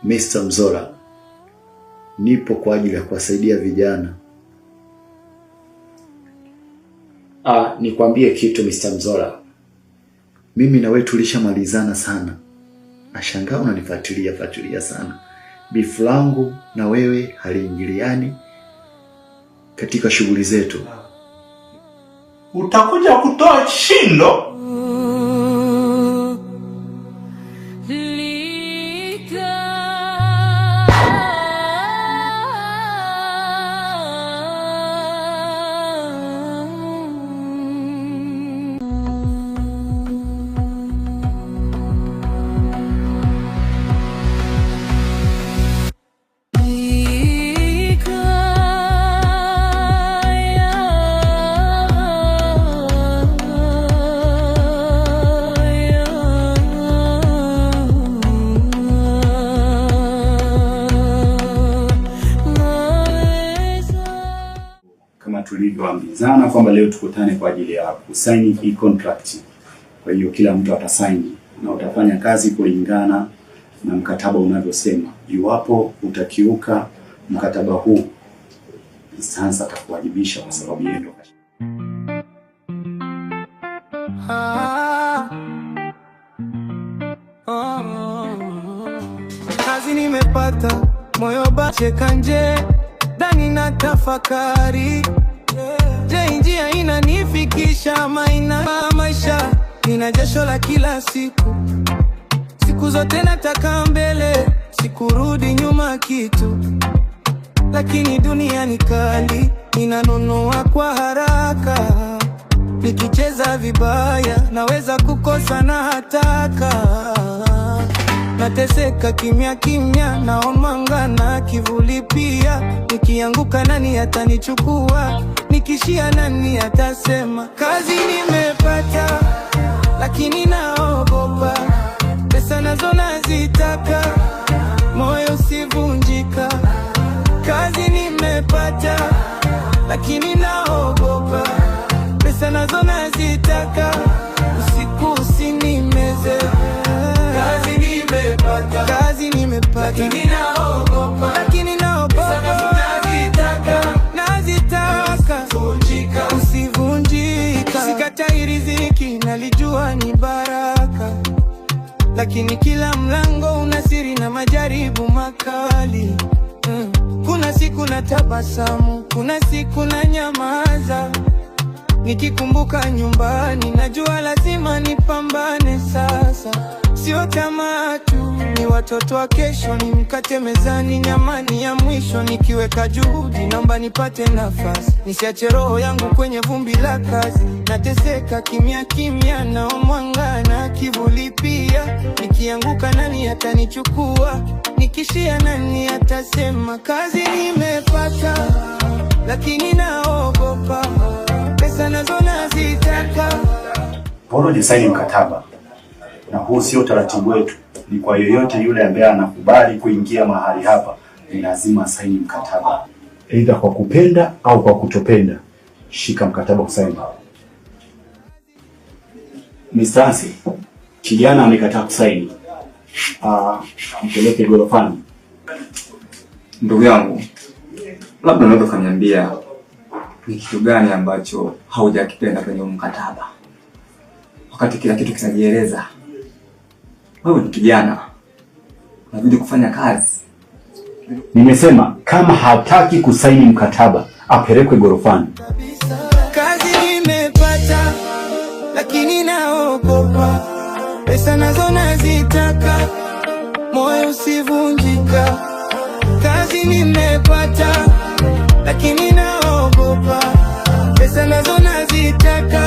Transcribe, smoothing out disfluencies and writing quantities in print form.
Mr. Mzola, nipo kwa ajili ya kuwasaidia vijana. Nikwambie kitu Mr. Mzola. Mimi na wewe tulishamalizana sana. Nashangaa unanifuatilia sana. Bifu langu na wewe haliingiliani katika shughuli zetu. Utakuja kutoa shindo? Tulivyoambizana kwamba leo tukutane kwa ajili ya kusaini hii contract. Kwa hiyo kila mtu atasaini na utafanya kazi kulingana na mkataba unavyosema. Iwapo utakiuka mkataba huu, sasa atakuwajibisha kwa sababu yeye ndo kazi nimepata, moyo bacheka nje, ndani na tafakari. Je, njia inanifikisha ama ina maisha? Nina jasho la kila siku, siku zote nataka mbele, sikurudi nyuma kitu. Lakini dunia ni kali, inanunua kwa haraka. Nikicheza vibaya, naweza kukosa na hataka. Nateseka kimya kimya, naomanga na kivuli pia. Nikianguka nani atanichukua? Nikishia nani atasema? Kazi nimepata, lakini naogopa. Pesa nazo nazitaka, moyo usivunjika. Kazi nimepata, lakini naogopa. Pesa nazo nazitaka, usiku usinimeze. Kazi nimepata, lakini naogopa. Pesa nazo nazitaka, usivunjika. Sikatai riziki, nalijua ni baraka, lakini kila mlango una siri na majaribu makali. Kuna siku na tabasamu, kuna siku na nyamaza. Nikikumbuka nyumbani, najua lazima nipambane sasa. Sio tamaa tu, ni watoto wa kesho, ni mkate mezani, nyamani ya mwisho. Nikiweka juhudi, naomba nipate nafasi, nisiache roho yangu kwenye vumbi la kazi. Nateseka kimya kimya, naomwanga na kivuli pia. Nikianguka nani atanichukua? Nikishia nani atasema? Kazi nimepata, lakini naogopa. Pesa nazo nazitaka. Bora jisaini mkataba. Na huu sio taratibu wetu. Ni kwa yoyote yule ambaye anakubali kuingia mahali hapa, ni lazima asaini mkataba. Aidha kwa kupenda au kwa kutopenda. Shika mkataba usaini. Mr. kijana amekataa kusaini. Mpeleke gorofani. Ndugu yangu, labda unaweza kuniambia ni kitu gani ambacho haujakipenda kwenye mkataba? Wakati kila kitu kinajieleza. Wewe ni kijana, unabidi kufanya kazi. Nimesema kama hataki kusaini mkataba, apelekwe gorofani. Kazi nimepata, lakini naogopa. Pesa nazo nazitaka, moyo usivunjika. Kazi nimepata, lakini naogopa. Pesa nazo nazitaka,